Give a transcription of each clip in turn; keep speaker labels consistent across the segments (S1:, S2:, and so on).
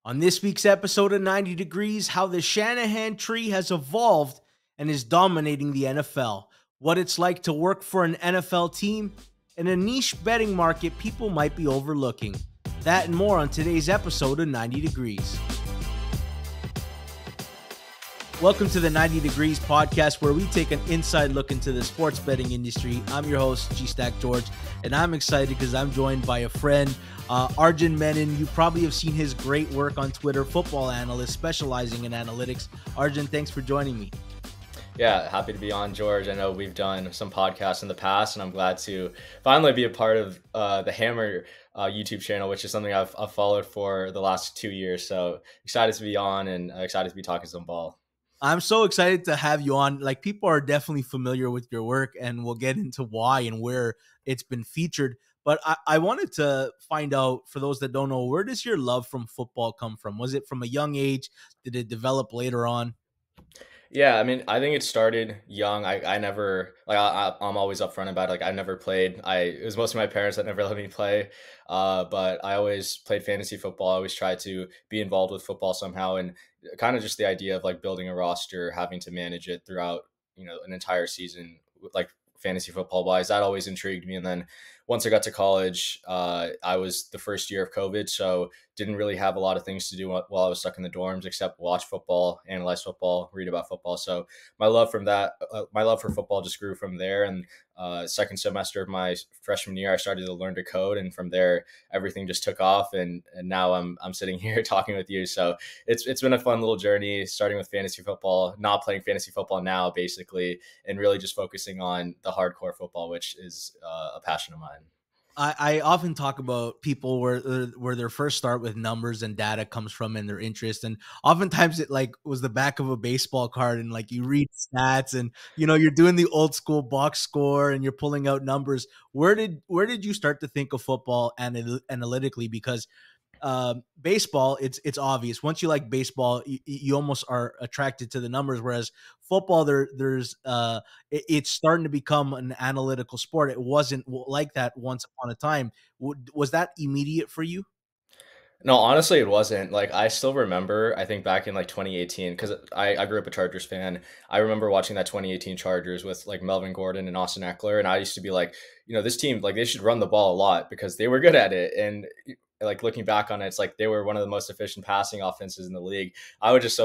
S1: On this week's episode of 90 Degrees, how the Shanahan tree has evolved and is dominating the NFL, what it's like to work for an NFL team, and a niche betting market people might be overlooking. That and more on today's episode of 90 Degrees. Welcome to the 90 Degrees podcast, where we take an inside look into the sports betting industry. I'm your host, G-Stack George, and I'm excited because I'm joined by a friend, Arjun Menon. You probably have seen his great work on Twitter, football analyst specializing in analytics. Arjun, thanks for joining me.
S2: Yeah, happy to be on, George. I know we've done some podcasts in the past, and I'm glad to finally be a part of the Hammer YouTube channel, which is something I've followed for the last 2 years. So excited to be on and excited to be talking some ball.
S1: I'm so excited to have you on. Like, people are definitely familiar with your work, and we'll get into why and where it's been featured. But I wanted to find out, for those that don't know, where does your love from football come from? Was it from a young age? Did it develop later on?
S2: Yeah, I mean, I think it started young. I never I'm always upfront about it. Like I never played. It was mostly my parents that never let me play. But I always played fantasy football. I always tried to be involved with football somehow, and kind of just the idea of like building a roster, having to manage it throughout, an entire season, like fantasy football wise, that always intrigued me. And then once I got to college, I was the first year of COVID, so didn't really have a lot of things to do while I was stuck in the dorms except watch football, analyze football, read about football. So my love for football just grew from there. And second semester of my freshman year, I started to learn to code, and from there, everything just took off. And now I'm sitting here talking with you. So it's been a fun little journey, starting with fantasy football, not playing fantasy football now, basically, and really just focusing on the hardcore football, which is a passion of mine.
S1: I often talk about people where their first start with numbers and data comes from and their interest. And oftentimes it like was the back of a baseball card, and like you read stats and, you're doing the old school box score and you're pulling out numbers. Where did you start to think of football analytically? Because baseball, it's obvious. Once you like baseball, you almost are attracted to the numbers. Whereas football, it's starting to become an analytical sport. It wasn't like that once upon a time. Was that immediate for you?
S2: No, honestly, it wasn't. Like, I still remember, I think back in like 2018, because I grew up a Chargers fan. I remember watching that 2018 Chargers with like Melvin Gordon and Austin Eckler. And I used to be like, this team, like, they should run the ball a lot because they were good at it. And like looking back on it, it's like they were one of the most efficient passing offenses in the league. I was just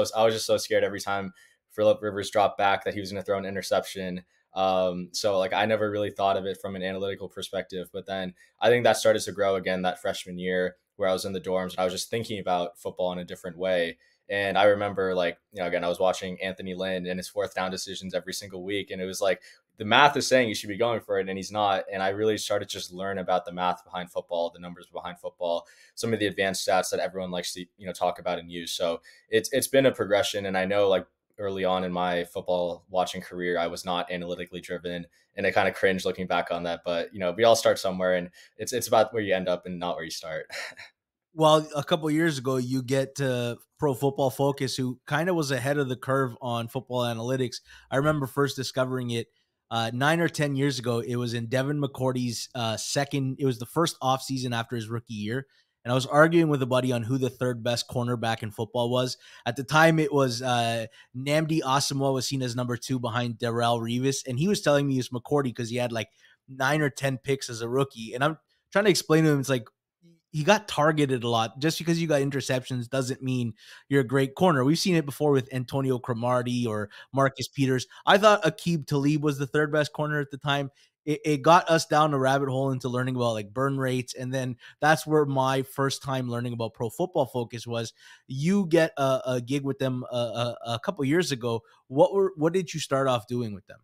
S2: so scared every time Phillip Rivers dropped back that he was going to throw an interception. So like I never really thought of it from an analytical perspective, but then I think that started to grow again that freshman year where I was in the dorms. I was just thinking about football in a different way. And I remember like, again, I was watching Anthony Lynn and his fourth down decisions every single week. And it was like, the math is saying you should be going for it and he's not. And I really started to just learn about the math behind football, the numbers behind football, some of the advanced stats that everyone likes to, talk about and use. So it's been a progression. And I know like early on in my football watching career, I was not analytically driven, and I kind of cringe looking back on that. But we all start somewhere, and it's about where you end up and not where you start.
S1: Well, a couple of years ago, you get to Pro Football Focus, who kind of was ahead of the curve on football analytics. I remember first discovering it 9 or 10 years ago. It was in Devin McCourty's second. It was the first offseason after his rookie year. And I was arguing with a buddy on who the third best cornerback in football was. At the time, it was Nnamdi Asomugha was seen as number 2 behind Darrelle Revis. And he was telling me it's McCourty because he had like 9 or 10 picks as a rookie. And I'm trying to explain to him, it's like, he got targeted a lot. Just because you got interceptions doesn't mean you're a great corner. We've seen it before with Antonio Cromartie or Marcus Peters. I thought Aqib Talib was the third best corner at the time. It got us down a rabbit hole into learning about like burn rates. And then that's where my first time learning about Pro Football Focus was. You get a gig with them a couple years ago. What did you start off doing with them?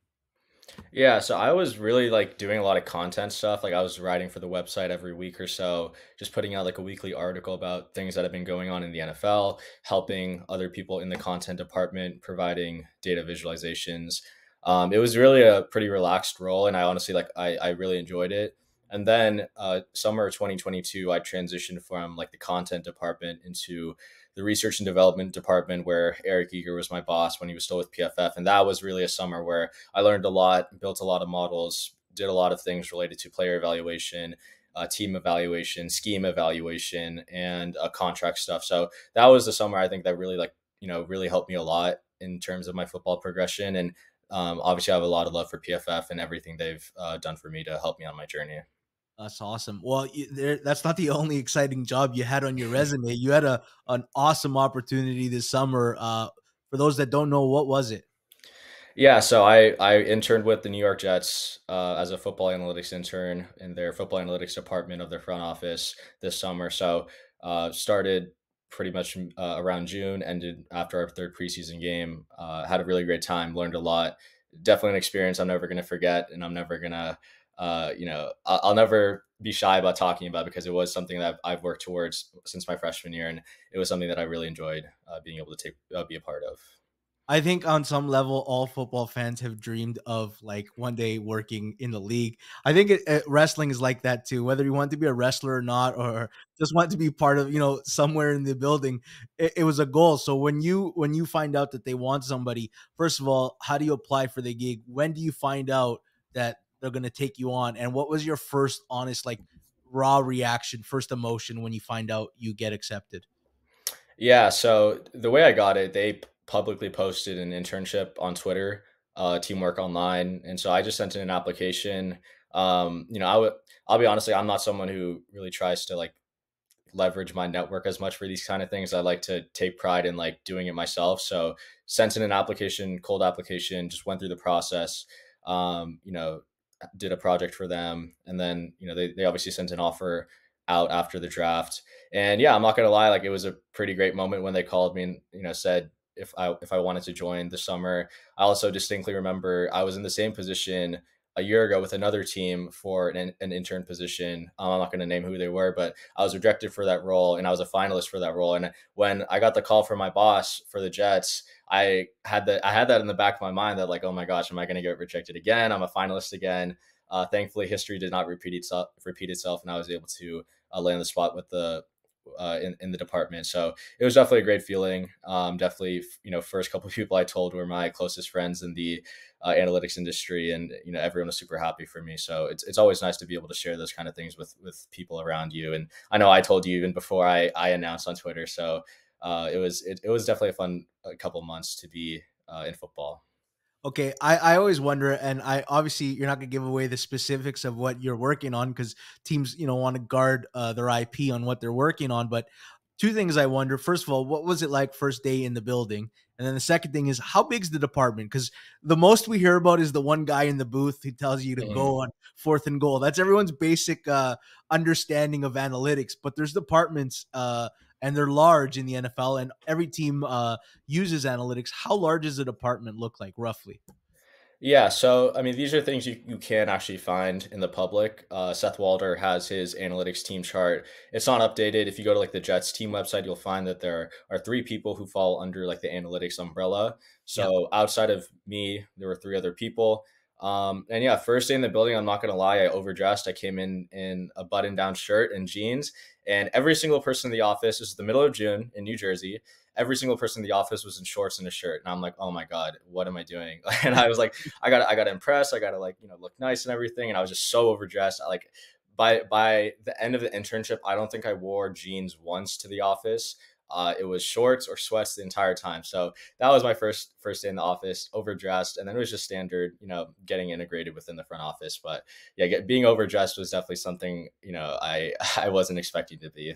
S2: Yeah, so I was really like doing a lot of content stuff. Like I was writing for the website every week or so, just putting out like a weekly article about things that have been going on in the NFL, helping other people in the content department, providing data visualizations. It was really a pretty relaxed role, and I honestly I really enjoyed it. And then summer 2022, I transitioned from like the content department into the research and development department, where Eric Eager was my boss when he was still with PFF. And that was really a summer where I learned a lot, built a lot of models, did a lot of things related to player evaluation, team evaluation, scheme evaluation, and contract stuff. So that was the summer I think that really really helped me a lot in terms of my football progression. And obviously, I have a lot of love for PFF and everything they've done for me to help me on my journey.
S1: That's awesome. Well, that's not the only exciting job you had on your resume. You had an awesome opportunity this summer. For those that don't know, what was it?
S2: Yeah, so I interned with the New York Jets as a football analytics intern in their football analytics department of their front office this summer. So started pretty much around June, ended after our third preseason game. Had a really great time, learned a lot. Definitely an experience I'm never going to forget, and I'm never gonna, I'll never be shy about talking about because it was something that I've worked towards since my freshman year, and it was something that I really enjoyed being able to be a part of.
S1: I think on some level, all football fans have dreamed of like one day working in the league. I think wrestling is like that too. Whether you want to be a wrestler or not, or just want to be part of, somewhere in the building, it was a goal. So when you find out that they want somebody, first of all, how do you apply for the gig? When do you find out that they're going to take you on? And what was your first honest, like raw reaction, first emotion when you find out you get accepted?
S2: Yeah, so the way I got it, they publicly posted an internship on Twitter, Teamwork Online, and so I just sent in an application. I'll be honestly, I'm not someone who really tries to like leverage my network as much for these kind of things. I like to take pride in like doing it myself. So sent in an application, cold application, just went through the process. Um, you know, did a project for them, and then they obviously sent an offer out after the draft. And yeah, I'm not gonna lie, like it was a pretty great moment when they called me and said if I wanted to join this summer. I also distinctly remember I was in the same position a year ago with another team for an intern position. I'm not going to name who they were, but I was rejected for that role and I was a finalist for that role. And when I got the call from my boss for the Jets, I had that in the back of my mind that like, oh my gosh, am I going to get rejected again? I'm a finalist again. Thankfully, history did not repeat itself, and I was able to land the spot with the in the department. So it was definitely a great feeling. Definitely, first couple of people I told were my closest friends in the analytics industry, and everyone was super happy for me. So it's always nice to be able to share those kind of things with people around you. And I know I told you even before I announced on Twitter. So it was definitely a fun couple months to be in football.
S1: Okay, I always wonder, and I obviously you're not gonna give away the specifics of what you're working on because teams, want to guard their IP on what they're working on. But two things I wonder: first of all, what was it like first day in the building? And then the second thing is, how big's the department? Because the most we hear about is the one guy in the booth who tells you to
S2: Mhm.
S1: go on fourth and goal. That's everyone's basic understanding of analytics. But there's departments, and they're large in the NFL, and every team uses analytics. How large does the department look like roughly?
S2: Yeah, so I mean, these are things you can actually find in the public. Seth Walder has his analytics team chart. It's not updated. If you go to like the Jets team website, you'll find that there are three people who fall under like the analytics umbrella.
S1: Yep.
S2: So outside of me, there were three other people. And yeah, first day in the building, I'm not gonna lie, I overdressed. I came in a button-down shirt and jeans, and every single person in the office, this is the middle of June in New Jersey. Every single person in the office was in shorts and a shirt, and I'm like, oh my god, what am I doing? And I was like, I got to impress. I got to like look nice and everything. And I was just so overdressed. Like by the end of the internship, I don't think I wore jeans once to the office. It was shorts or sweats the entire time. So that was my first day in the office, overdressed, and then it was just standard, getting integrated within the front office. But yeah, being overdressed was definitely something I I wasn't expecting to be.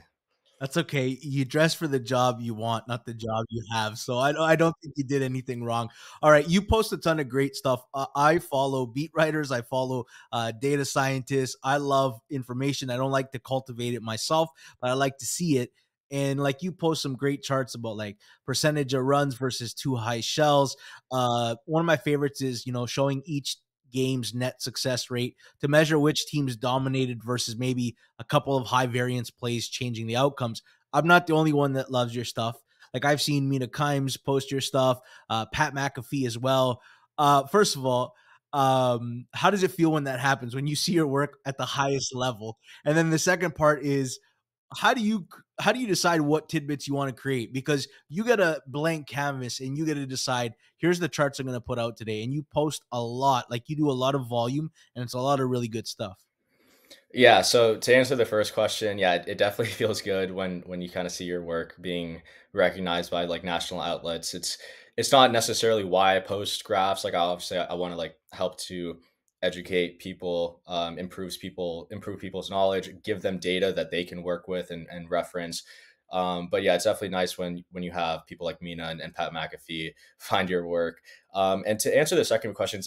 S1: That's okay. You dress for the job you want, not the job you have. So I don't think you did anything wrong. All right, you post a ton of great stuff. I follow beat writers. I follow data scientists. I love information. I don't like to cultivate it myself, but I like to see it. And like you post some great charts about like percentage of runs versus two high shells. One of my favorites is showing each game's net success rate to measure which teams dominated versus maybe a couple of high variance plays changing the outcomes. I'm not the only one that loves your stuff. Like I've seen Mina Kimes post your stuff, Pat McAfee as well. First of all, how does it feel when that happens when you see your work at the highest level? And then the second part is how do you how do you decide what tidbits you want to create? Because you get a blank canvas and you get to decide here's the charts I'm going to put out today, and you post a lot, like you do a lot of volume, and it's a lot of really good stuff.
S2: Yeah, so to answer the first question, yeah, it definitely feels good when you kind of see your work being recognized by like national outlets. It's not necessarily why I post graphs. Like obviously I want to like help to educate people, improve people's knowledge, give them data that they can work with and reference. But yeah, it's definitely nice when you have people like Mina and Pat McAfee find your work. And to answer the second question,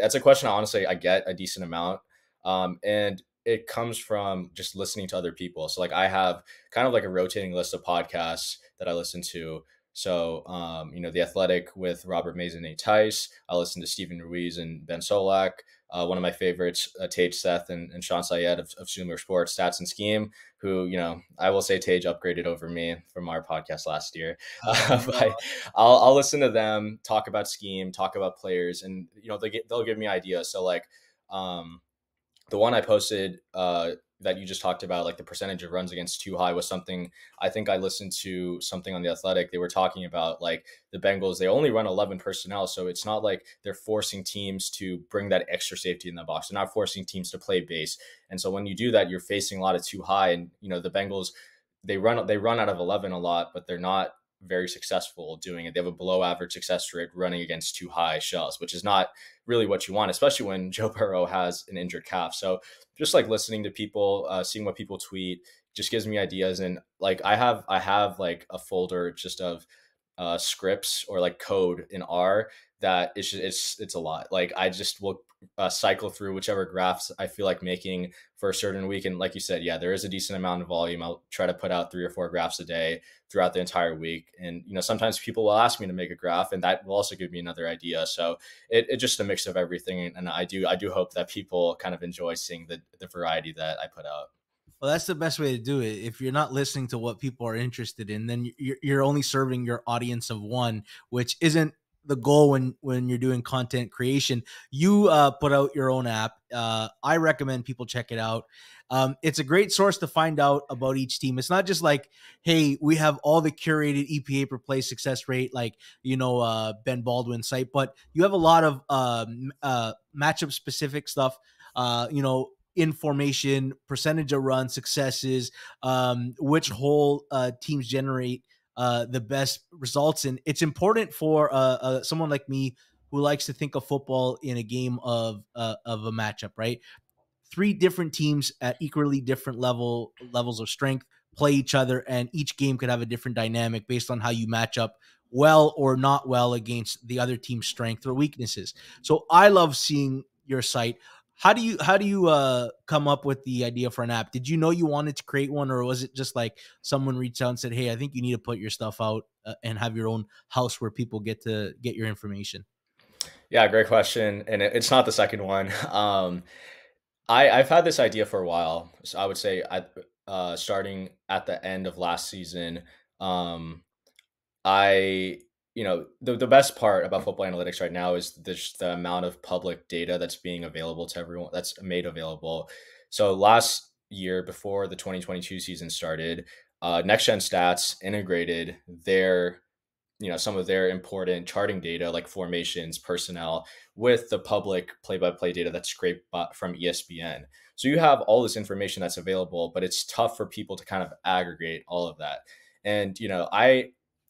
S2: that's a question honestly I get a decent amount. And it comes from just listening to other people. So like I have kind of like a rotating list of podcasts that I listen to. So The Athletic with Robert Mays and Nate Tice. I listen to Stephen Ruiz and Ben Solak. One of my favorites, Tage Seth and Sean Syed of Sumer Sports Stats and Scheme, who, I will say Tage upgraded over me from our podcast last year.
S1: Oh
S2: But
S1: no.
S2: I'll listen to them talk about scheme, talk about players, and they'll give me ideas. So like the one I posted that you just talked about, like the percentage of runs against too high, was something I think I listened to something on the Athletic. They were talking about like the Bengals, they only run 11 personnel. So it's not like they're forcing teams to bring that extra safety in the box. They're not forcing teams to play base. And so when you do that, you're facing a lot of too high. And, the Bengals, they run out of 11 a lot, but they're not very successful doing it. They have a below average success rate running against too high shells, which is not really what you want, especially when Joe Burrow has an injured calf. So just like listening to people, seeing what people tweet, just gives me ideas. And like I have like a folder just of scripts or like code in R that it's a lot. Like I just will cycle through whichever graphs I feel like making for a certain week. And like you said, yeah, there is a decent amount of volume. I'll try to put out 3 or 4 graphs a day throughout the entire week. And sometimes people will ask me to make a graph, and that will also give me another idea. So it's just a mix of everything. And I do hope that people kind of enjoy seeing the variety that I put out.
S1: Well, that's the best way to do it. If you're not listening to what people are interested in, then you're only serving your audience of one, which isn't the goal when you're doing content creation. You put out your own app. I recommend people check it out. It's a great source to find out about each team. It's not just like, hey, we have all the curated EPA per play success rate, like Ben Baldwin's site, but you have a lot of matchup specific stuff. Information, percentage of run, successes, which hole teams generate the best results in. It's important for someone like me who likes to think of football in a game of a matchup, right? Three different teams at equally different levels of strength play each other, and each game could have a different dynamic based on how you match up well or not well against the other team's strength or weaknesses. So I love seeing your site. How do you come up with the idea for an app? Did you know you wanted to create one, or was it just like someone reached out and said, "Hey, I think you need to put your stuff out and have your own house where people get to get your information"?
S2: Yeah, great question. And it's not the second one. I've had this idea for a while. So I would say starting at the end of last season. Um, I, the best part about football analytics right now is the amount of public data that's being available to everyone, that's made available. So last year, before the 2022 season started, Next Gen Stats integrated some of their important charting data like formations, personnel, with the public play-by-play data that's scraped from ESPN. So you have all this information that's available, but it's tough for people to kind of aggregate all of that.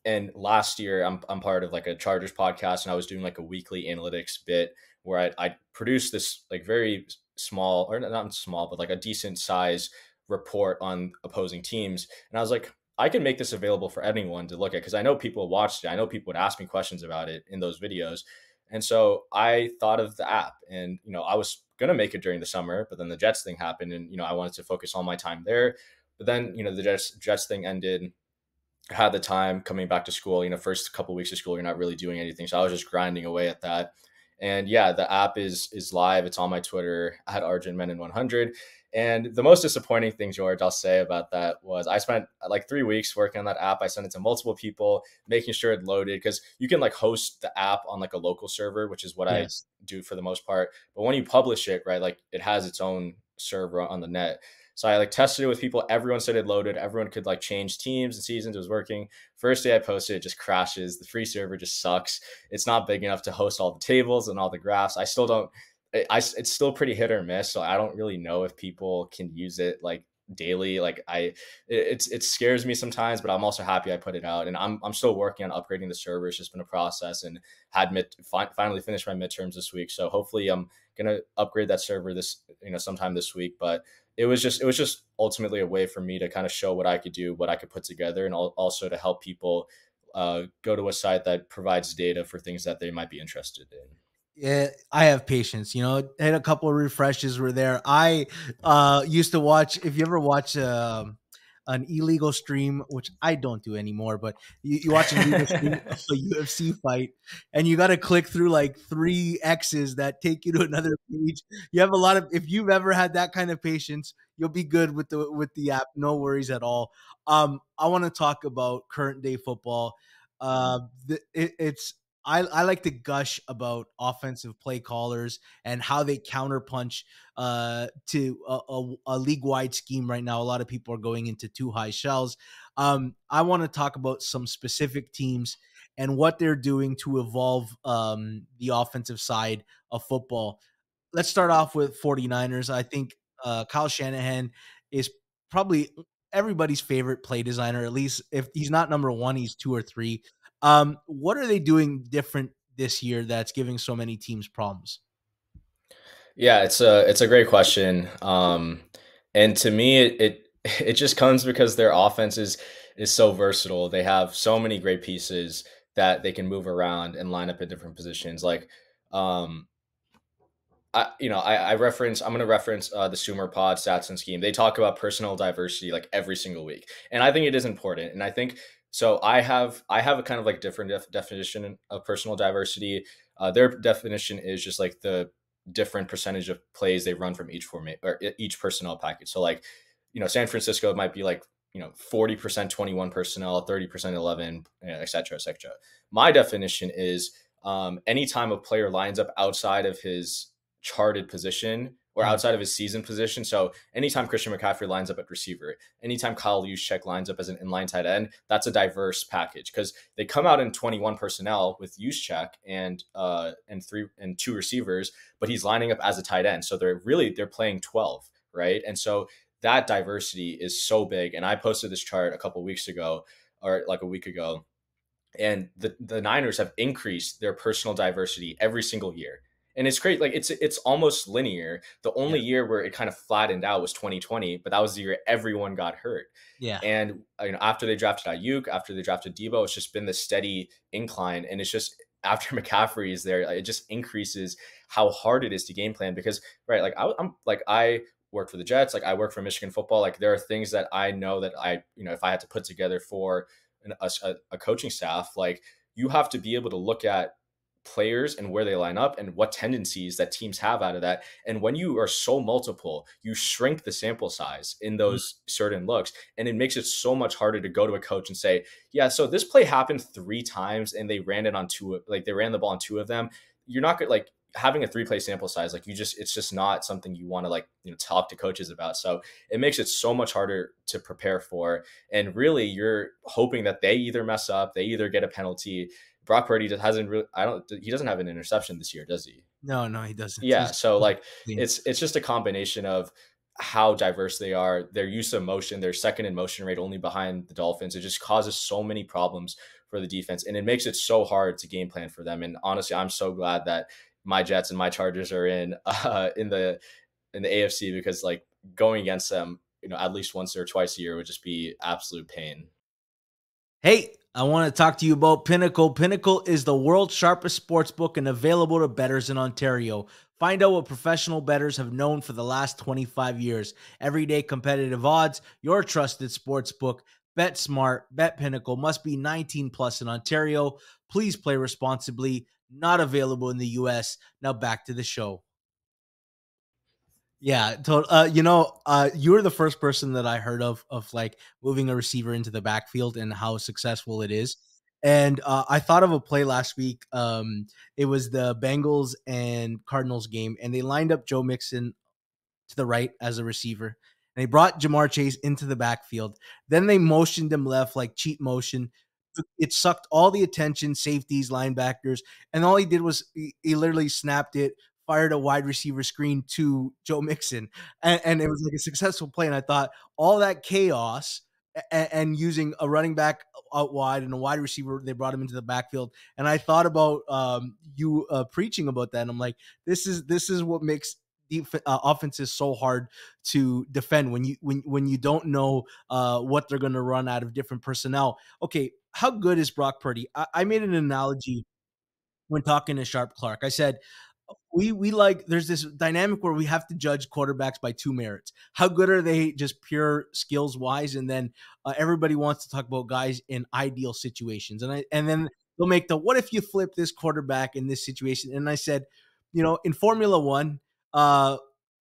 S2: And last year I'm part of like a Chargers podcast, and I was doing like a weekly analytics bit where I produced this like very small, or not small, but like a decent size report on opposing teams. And I was like, I can make this available for anyone to look at, because I know people watched it. I know people would ask me questions about it in those videos. And so I thought of the app, and I was gonna make it during the summer, but then the Jets thing happened, and I wanted to focus all my time there. But then the Jets thing ended. I had the time coming back to school. First couple weeks of school, you're not really doing anything, so I was just grinding away at that. And yeah, the app is live. It's on my Twitter at Arjun Menon 100. And the most disappointing thing, George, I'll say about that was I spent like 3 weeks working on that app. I sent it to multiple people, making sure it loaded, because you can like host the app on like a local server, which is what I
S1: Yes.
S2: do for the most part. But when you publish it, right, like it has its own server on the net. So I like tested it with people. Everyone said it loaded. Everyone could like change teams and seasons. It was working. First day I posted, it just crashes. The free server just sucks. It's not big enough to host all the tables and all the graphs. I still don't. it's still pretty hit or miss. So I don't really know if people can use it like daily. It scares me sometimes, but I'm also happy I put it out, and I'm still working on upgrading the server. It's just been a process, and finally finished my midterms this week. So hopefully I'm gonna upgrade that server this sometime this week. But it was just ultimately a way for me to kind of show what I could do, what I could put together, and also to help people go to a site that provides data for things that they might be interested in.
S1: Yeah, I have patience. Had a couple of refreshes were there. I used to watch, if you ever watch an illegal stream, which I don't do anymore, but you watch an illegal stream of a UFC fight, and you got to click through like three X's that take you to another page. You have a lot of, if you've ever had that kind of patience, you'll be good with the app. No worries at all. I want to talk about current day football. It's I like to gush about offensive play callers and how they counterpunch to a league wide scheme right now. A lot of people are going into too high shells. I want to talk about some specific teams and what they're doing to evolve the offensive side of football. Let's start off with 49ers. I think Kyle Shanahan is probably everybody's favorite play designer. At least if he's not number one, he's two or three. What are they doing different this year that's giving so many teams problems?
S2: Yeah, it's a great question. And to me, it just comes because their offense is so versatile. They have so many great pieces that they can move around and line up in different positions. Um, I'm going to reference the Sumer Pod stats and scheme. They talk about personal diversity like every single week, and I think it is important. And I think so. I have a kind of like different definition of personal diversity. Their definition is just like the different percentage of plays they run from each format or each personnel package. So like, San Francisco might be like 40% 21 personnel, 30% 11, et cetera, et cetera. My definition is anytime a player lines up outside of his charted position or
S1: Mm,
S2: outside of his season position. So anytime Christian McCaffrey lines up at receiver, anytime Kyle Juszczyk lines up as an inline tight end, that's a diverse package because they come out in 21 personnel with Juszczyk and two receivers, but he's lining up as a tight end. So they're playing 12, right? And so that diversity is so big. And I posted this chart a couple weeks ago or like a week ago, and the Niners have increased their personal diversity every single year. And it's great. Like it's almost linear. The
S1: yeah,
S2: only year where it kind of flattened out was 2020, but that was the year everyone got hurt.
S1: yeah.
S2: And after they drafted Ayuk, after they drafted Debo, it's just been this steady incline. And it's just after McCaffrey is there, it just increases how hard it is to game plan because right, like I'm like I work for the Jets, like I work for Michigan football. Like there are things that I know that if I had to put together for a coaching staff, like you have to be able to look at players and where they line up and what tendencies that teams have out of that. And when you are so multiple, you shrink the sample size in
S1: Mm,
S2: those certain looks. And it makes it so much harder to go to a coach and say, yeah, so this play happened 3 times and they ran it on two, like they ran the ball on two of them. You're not good, like having a 3 play sample size, like it's just not something you want to like, talk to coaches about. So it makes it so much harder to prepare for. And really you're hoping that they either mess up, they either get a penalty. Brock Purdy just hasn't really. He doesn't have an interception this year, does he?
S1: No, no, he doesn't.
S2: Yeah. So
S1: He's
S2: like,
S1: clean.
S2: it's just a combination of how diverse they are, their use of motion, their second in motion rate only behind the Dolphins. It just causes so many problems for the defense, and it makes it so hard to game plan for them. And honestly, I'm so glad that my Jets and my Chargers are in the AFC because like going against them, at least once or twice a year would just be absolute pain.
S1: Hey, I want to talk to you about Pinnacle. Pinnacle is the world's sharpest sports book and available to bettors in Ontario. Find out what professional bettors have known for the last 25 years. Everyday competitive odds, your trusted sports book. Bet smart, bet Pinnacle. Must be 19 plus in Ontario. Please play responsibly. Not available in the US. Now back to the show. Yeah, you were the first person that I heard of like moving a receiver into the backfield and how successful it is. And I thought of a play last week. It was the Bengals and Cardinals game, and they lined up Joe Mixon to the right as a receiver. And they brought Jamar Chase into the backfield. Then they motioned him left, like cheat motion. It sucked all the attention, safeties, linebackers, and all he did was he literally snapped it fired a wide receiver screen to Joe Mixon, and it was like a successful play. And I thought all that chaos and using a running back out wide and a wide receiver, they brought him into the backfield. And I thought about you preaching about that. And I'm like, this is what makes offenses so hard to defend when you don't know what they're going to run out of different personnel. Okay, how good is Brock Purdy? I made an analogy when talking to Sharp Clark. I said, we like there's this dynamic where we have to judge quarterbacks by two merits. How good are they just pure skills wise? And then everybody wants to talk about guys in ideal situations. And then they'll make the what if you flip this quarterback in this situation? And I said, in Formula One, uh,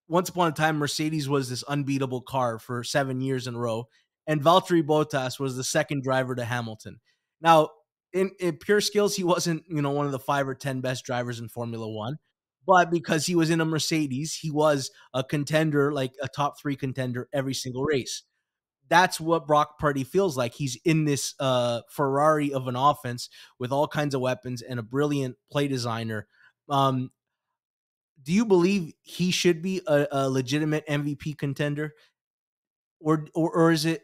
S1: once upon a time, Mercedes was this unbeatable car for 7 years in a row, and Valtteri Bottas was the second driver to Hamilton. Now, in pure skills, he wasn't, one of the 5 or 10 best drivers in Formula One, but because he was in a Mercedes, he was a contender, like a top 3 contender every single race. That's what Brock Purdy feels like. He's in this Ferrari of an offense with all kinds of weapons and a brilliant play designer. Um, do you believe he should be a legitimate MVP contender? Or is it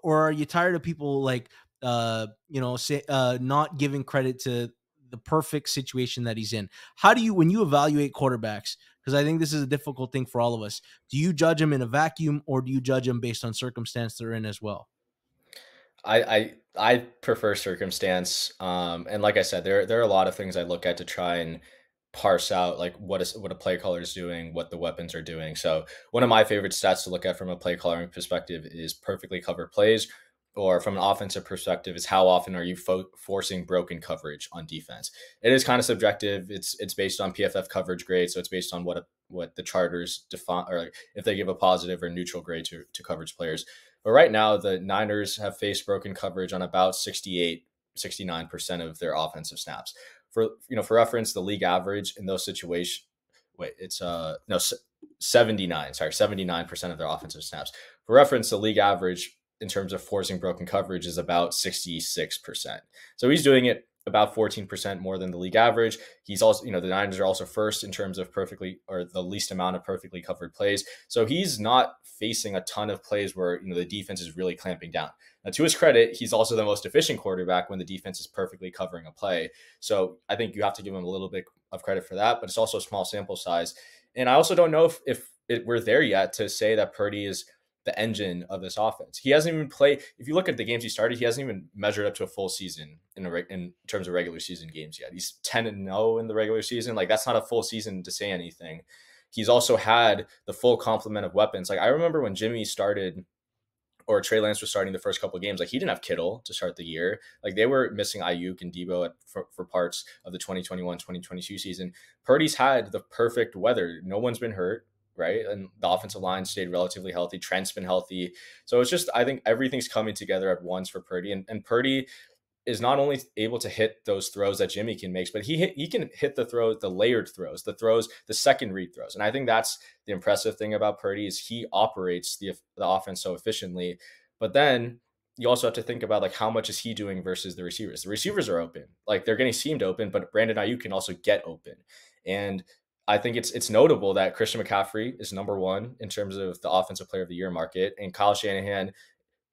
S1: or are you tired of people like say not giving credit to the perfect situation that he's in? How do you when you evaluate quarterbacks, because I think this is a difficult thing for all of us, do you judge them in a vacuum or do you judge them based on circumstance they're in as well?
S2: I prefer circumstance, and like I said, there are a lot of things I look at to try and parse out like what a play caller is doing, what the weapons are doing. So one of my favorite stats to look at from a play calling perspective is perfectly covered plays, or from an offensive perspective is how often are you forcing broken coverage on defense. It is kind of subjective. It's based on PFF coverage grade, so it's based on what the charters define, or like if they give a positive or neutral grade to coverage players. But right now, the Niners have faced broken coverage on about 69% of their offensive snaps. For reference, the league average in those situations, wait, it's no 79, sorry, 79% of their offensive snaps. For reference, the league average in terms of forcing broken coverage is about 66%. So he's doing it about 14% more than the league average. He's also, the Niners are also first in terms of perfectly or the least amount of perfectly covered plays. So he's not facing a ton of plays where, the defense is really clamping down. Now, to his credit, he's also the most efficient quarterback when the defense is perfectly covering a play. So I think you have to give him a little bit of credit for that, but it's also a small sample size. And I also don't know if we're there yet to say that Purdy is the engine of this offense. He hasn't even played. If you look at the games he started, he hasn't even measured up to a full season in terms of regular season games yet. He's 10-0 in the regular season. Like that's not a full season to say anything. He's also had the full complement of weapons. Like I remember when Jimmy started or Trey Lance was starting the first couple of games, like he didn't have Kittle to start the year. Like they were missing Ayuk and Debo for parts of the 2021-2022 season. Purdy's had the perfect weather. No one's been hurt, right? And the offensive line stayed relatively healthy. Trent's been healthy. So it's just, I think everything's coming together at once for Purdy. And Purdy is not only able to hit those throws that Jimmy can make, but he can hit the throws, the layered throws, the second read throws. And I think that's the impressive thing about Purdy is he operates the offense so efficiently. But then you also have to think about like how much is he doing versus the receivers. The receivers are open, like they're getting seamed open, but Brandon Ayuk can also get open. And I think it's notable that Christian McCaffrey is number one in terms of the offensive player of the year market, and Kyle Shanahan,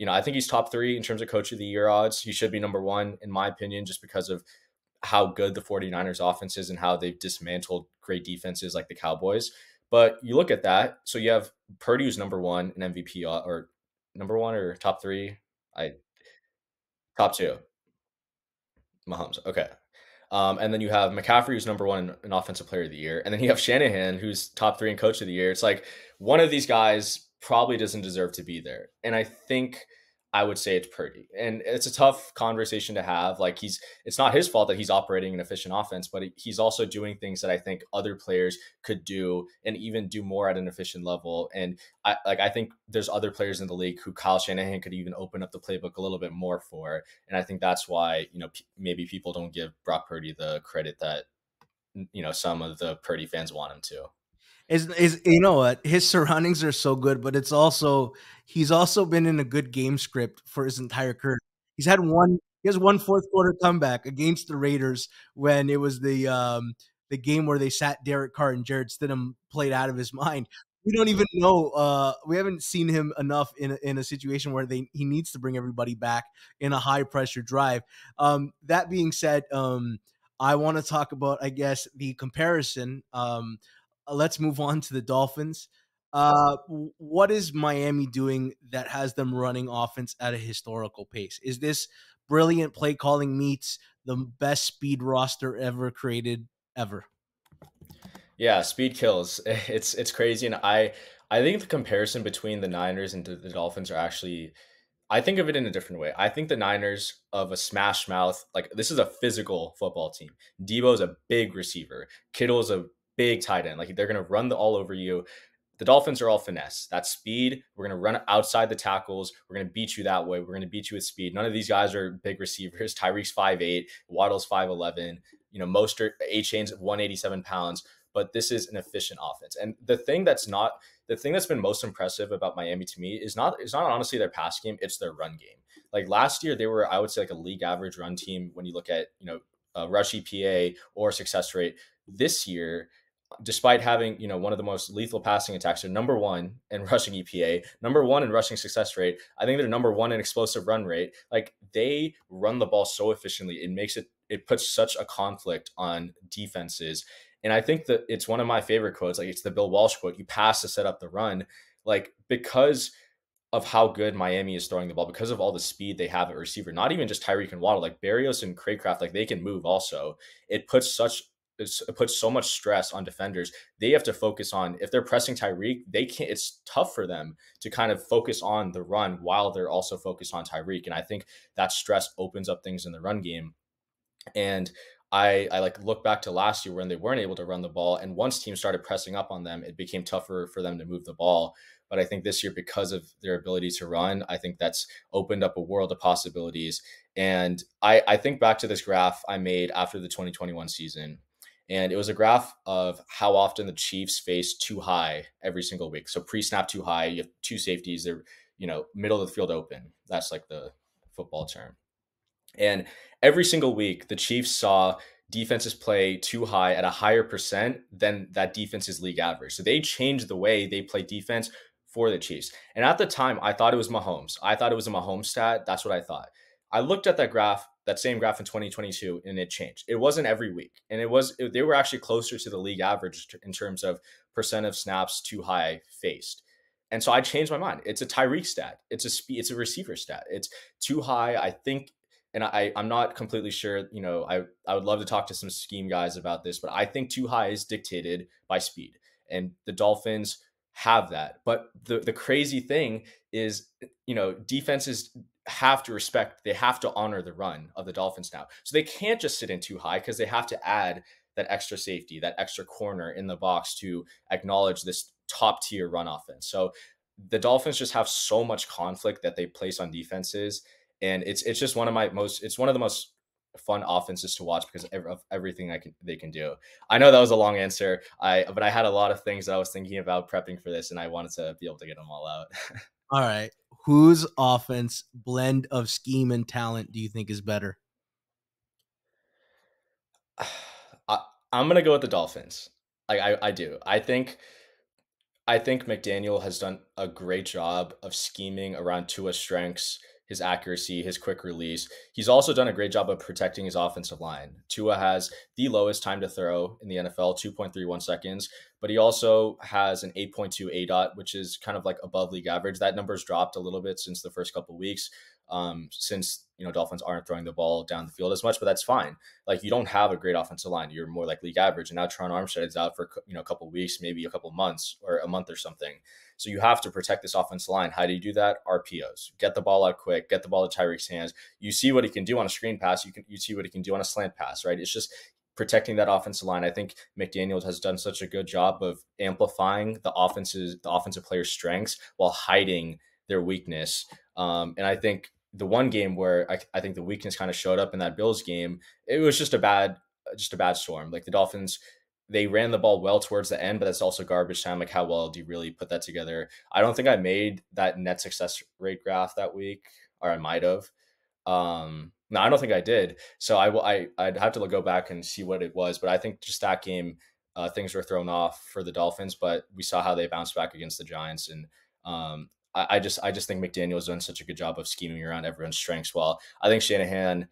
S2: I think he's top 3 in terms of coach of the year odds. He should be number 1, in my opinion, just because of how good the 49ers offense is and how they've dismantled great defenses like the Cowboys. But you look at that. So you have Purdy, who's number 1 in MVP or number 1 or top 3. Top 2. Mahomes. Okay. And then you have McCaffrey, who's number 1 in offensive player of the year. And then you have Shanahan, who's top 3 in coach of the year. It's like one of these guys probably doesn't deserve to be there. And I think I would say it's Purdy. And it's a tough conversation to have. Like it's not his fault that he's operating an efficient offense, but he's also doing things that I think other players could do and even do more at an efficient level. And I think there's other players in the league who Kyle Shanahan could even open up the playbook a little bit more for. And I think that's why, maybe people don't give Brock Purdy the credit that, some of the Purdy fans want him to.
S1: Is you know what? His surroundings are so good, but he's also been in a good game script for his entire career. He has one fourth quarter comeback against the Raiders when it was the the game where they sat Derek Carr and Jared Stidham played out of his mind. We don't even know. We haven't seen him enough in a situation where he needs to bring everybody back in a high pressure drive. That being said, I want to talk about, I guess, the comparison. Let's move on to the Dolphins. What is Miami doing that has them running offense at a historical pace? Is this brilliant play calling meets the best speed roster ever created ever?
S2: Yeah, speed kills. It's crazy, and I think the comparison between the Niners and the Dolphins are actually, I think of it in a different way. I think the Niners of a smash mouth, like this is a physical football team. Debo's a big receiver. Kittle's a big tight end. Like they're gonna run the all over you. The Dolphins are all finesse. That's speed. We're going to run outside the tackles. We're going to beat you that way. We're going to beat you with speed. None of these guys are big receivers. Tyreek's 5'8", Waddle's 5'11", Mostert, A-Chain's 187 pounds. But this is an efficient offense. And the thing that's been most impressive about Miami to me is not honestly their pass game, it's their run game. Like last year, they were, I would say, like a league average run team when you look at, rush EPA or success rate. This year, despite having one of the most lethal passing attacks, they're number one in rushing EPA, number one in rushing success rate. I think they're number one in explosive run rate. Like they run the ball so efficiently, it puts such a conflict on defenses. And I think that it's one of my favorite quotes. Like it's the Bill Walsh quote: "You pass to set up the run." Like because of how good Miami is throwing the ball, because of all the speed they have at receiver, not even just Tyreek and Waddle, like Barrios and Craycraft, like they can move also. It puts it puts so much stress on defenders. They have to focus on, if they're pressing Tyreek, they can't, it's tough for them to kind of focus on the run while they're also focused on Tyreek. And I think that stress opens up things in the run game. And I like look back to last year when they weren't able to run the ball. And once teams started pressing up on them, it became tougher for them to move the ball. But I think this year, because of their ability to run, I think that's opened up a world of possibilities. And I think back to this graph I made after the 2021 season. And it was a graph of how often the Chiefs face too high every single week. So pre-snap too high, you have two safeties, they're, middle of the field open. That's like the football term. And every single week, the Chiefs saw defenses play too high at a higher percent than that defense's league average. So they changed the way they play defense for the Chiefs. And at the time, I thought it was Mahomes. I thought it was a Mahomes stat. That's what I thought. I looked at that graph, that same graph in 2022, and it changed. It wasn't every week. And they were actually closer to the league average in terms of percent of snaps too high faced. And so I changed my mind. It's a Tyreek stat. It's a receiver stat. It's too high. I think, and I'm not completely sure, I would love to talk to some scheme guys about this, but I think too high is dictated by speed. And the Dolphins have that. But the crazy thing is, defenses have to respect, they have to honor the run of the Dolphins now. So they can't just sit in too high because they have to add that extra safety, that extra corner in the box to acknowledge this top tier run offense. So the Dolphins just have so much conflict that they place on defenses. And it's just it's one of the most fun offenses to watch because of everything they can do. I know that was a long answer. But I had a lot of things that I was thinking about prepping for this, and I wanted to be able to get them all out.
S1: All right. Whose offense blend of scheme and talent do you think is better?
S2: I'm gonna go with the Dolphins. Like I do. I think McDaniel has done a great job of scheming around Tua's strengths, his accuracy, his quick release. He's also done a great job of protecting his offensive line. Tua has the lowest time to throw in the NFL, 2.31 seconds, but he also has an 8.2 ADOT, which is kind of like above league average. That number's dropped a little bit since the first couple of weeks, since Dolphins aren't throwing the ball down the field as much, but that's fine. Like you don't have a great offensive line, you're more like league average, and now Tron Armstead is out for a couple of weeks, maybe a couple of months or a month or something. So you have to protect this offensive line. How do you do that? RPOs. Get the ball out quick. Get the ball to Tyreek's hands. You see what he can do on a screen pass. You see what he can do on a slant pass, right? It's just protecting that offensive line. I think McDaniel has done such a good job of amplifying the offensive players' strengths while hiding their weakness. And I think the one game where I think the weakness kind of showed up in that Bills game, it was just a bad storm. Like the Dolphins, they ran the ball well towards the end, but that's also garbage time. Like how well do you really put that together? I don't think I made that net success rate graph that week, or I might have. No, I don't think I did. So I'd have to go back and see what it was, but I think just that game, things were thrown off for the Dolphins, but we saw how they bounced back against the Giants, and I just think McDaniel's done such a good job of scheming around everyone's strengths. While I think Shanahan,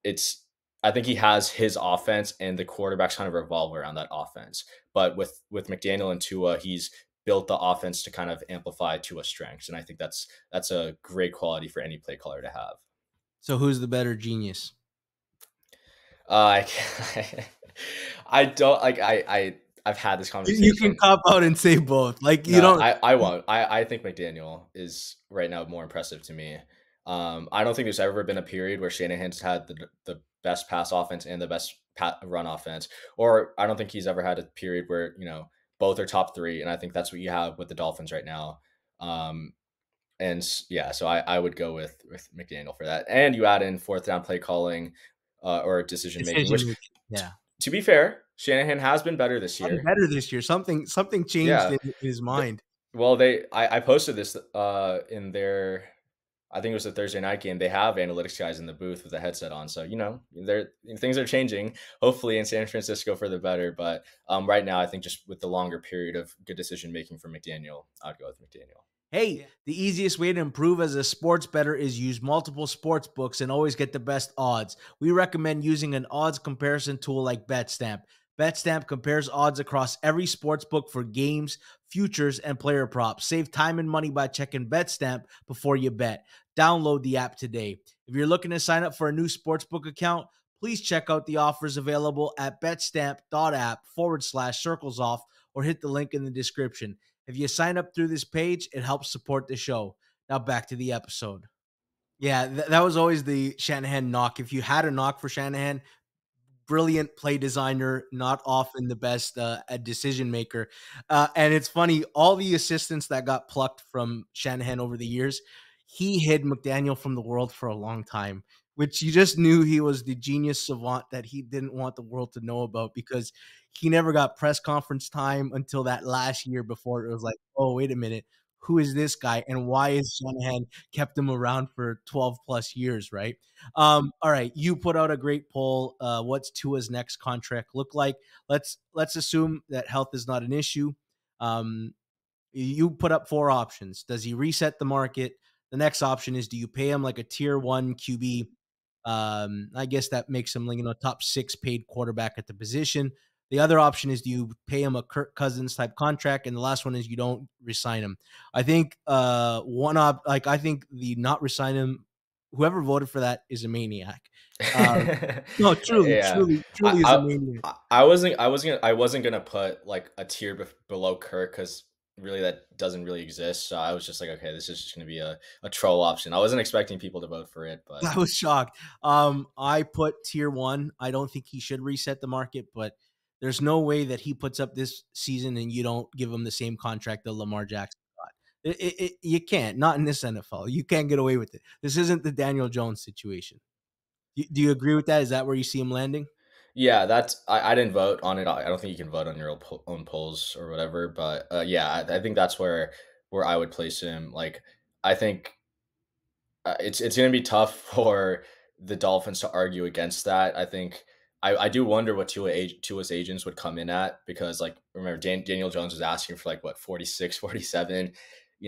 S2: it's I think he has his offense, and the quarterbacks kind of revolve around that offense. But with McDaniel and Tua, he's built the offense to kind of amplify Tua's strengths, and I think that's a great quality for any play caller to have.
S1: So who's the better genius?
S2: I I don't like I've had this
S1: You can
S2: conversation.
S1: cop out and say both. Like you
S2: No,
S1: don't.
S2: I won't. I think McDaniel is right now more impressive to me. I don't think there's ever been a period where Shanahan's had the best pass offense and the best run offense, or I don't think he's ever had a period where both are top three, and I think that's what you have with the Dolphins right now. Um, yeah, so I would go with McDaniel for that, and you add in fourth down play calling, or decision making,
S1: Decision
S2: which
S1: making. Yeah.
S2: to be fair, Shanahan has been better this
S1: Gotten
S2: year.
S1: better this year. Something changed
S2: Yeah.
S1: in his
S2: Th
S1: mind.
S2: well, I posted this, in their I think it was a Thursday night game. They have analytics guys in the booth with a headset on, so, they're things are changing, hopefully in San Francisco for the better, but, right now, I think just with the longer period of good decision making from McDaniel, I'd go with McDaniel.
S1: Hey, the easiest way to improve as a sports bettor is use multiple sports books and always get the best odds. We recommend using an odds comparison tool like BetStamp. BetStamp compares odds across every sports book for games, futures, and player props. Save time and money by checking BetStamp before you bet. Download the app today. If you're looking to sign up for a new sportsbook account, please check out the offers available at betstamp.app/circles off or hit the link in the description. If you sign up through this page, it helps support the show. Now back to the episode. Yeah, that was always the Shanahan knock. If you had a knock for Shanahan, brilliant play designer, not often the best a decision maker. And it's funny, all the assistants that got plucked from Shanahan over the years, he hid McDaniel from the world for a long time, which you just knew he was the genius savant that he didn't want the world to know about because he never got press conference time until that last year before it was like, oh, wait a minute. Who is this guy? And why is Shanahan kept him around for 12 plus years, right? All right, you put out a great poll. What's Tua's next contract look like? Let's assume that health is not an issue. Um, you put up four options. Does he reset the market? The next option is, do you pay him like a tier one QB? I guess that makes him like top six paid quarterback at the position. The other option is, do you pay him a Kirk Cousins type contract? And the last one is, you don't resign him. I think I think the not resign him, whoever voted for that is a maniac. Uh, no, truly,
S2: Yeah.
S1: truly,
S2: I
S1: truly is a
S2: I
S1: maniac.
S2: I wasn't gonna put, like, a tier below Kirk because really that doesn't really exist, so I was just like, "Okay, this is just gonna be a troll option." I wasn't expecting people to vote for it, but
S1: I was shocked. I put tier one. I don't think he should reset the market, but there's no way that he puts up this season and you don't give him the same contract that Lamar Jackson got. You can't. Not in this NFL. You can't get away with it. This isn't the Daniel Jones situation. Do you agree with that? Is that where you see him landing?
S2: yeah, I didn't vote on it. I don't think you can vote on your own polls or whatever, but, yeah, I think that's where I would place him, like, I think it's going to be tough for the Dolphins to argue against that. I think I do wonder what Tua's agents would come in at because, like, remember Daniel Jones was asking for like what 46, 47.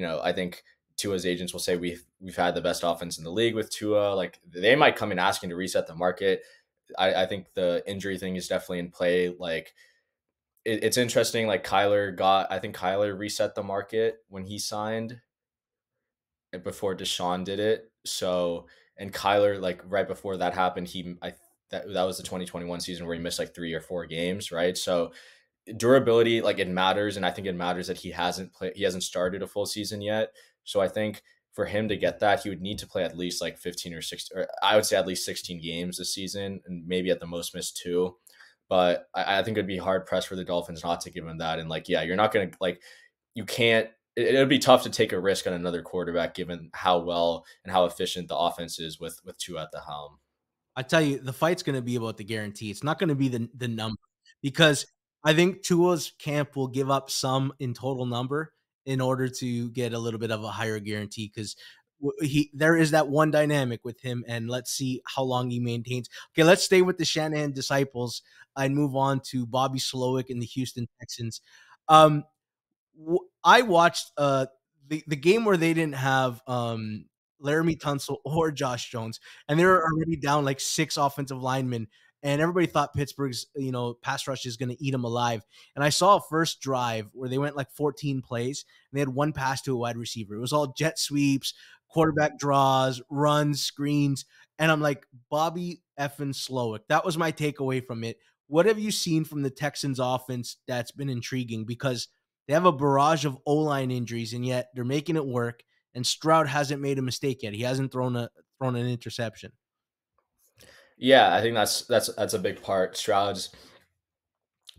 S2: I think Tua's agents will say we've had the best offense in the league with Tua. Like they might come in asking to reset the market. I think the injury thing is definitely in play. Like it's interesting. Like I think Kyler reset the market when he signed before Deshaun did it. So and Kyler, like right before that happened, that was the 2021 season where he missed like 3 or 4 games, right? So durability, like it matters, and I think it matters that he hasn't started a full season yet. So I think for him to get that, he would need to play at least like 15 or 16, or I would say at least 16 games this season, and maybe at the most miss two. But I think it'd be hard pressed for the Dolphins not to give him that. And like, yeah, you're not gonna like you can't it would be tough to take a risk on another quarterback given how well and how efficient the offense is with two at the helm.
S1: I tell you, the fight's going to be about the guarantee. It's not going to be the number because I think Tua's camp will give up some in total number in order to get a little bit of a higher guarantee. Because there is that one dynamic with him, and let's see how long he maintains. Okay, let's stay with the Shanahan disciples and move on to Bobby Slowick and the Houston Texans. Um, I watched the game where they didn't have Laramie Tunsil or Josh Jones, and they were already down like 6 offensive linemen, and everybody thought Pittsburgh's pass rush is going to eat them alive. And I saw a first drive where they went like 14 plays, and they had one pass to a wide receiver. It was all jet sweeps, quarterback draws, runs, screens, and I'm like, Bobby effing Slowick. That was my takeaway from it. What have you seen from the Texans offense that's been intriguing? Because they have a barrage of O-line injuries, and yet they're making it work. And Stroud hasn't made a mistake yet. He hasn't thrown an interception.
S2: Yeah, I think that's a big part. Stroud's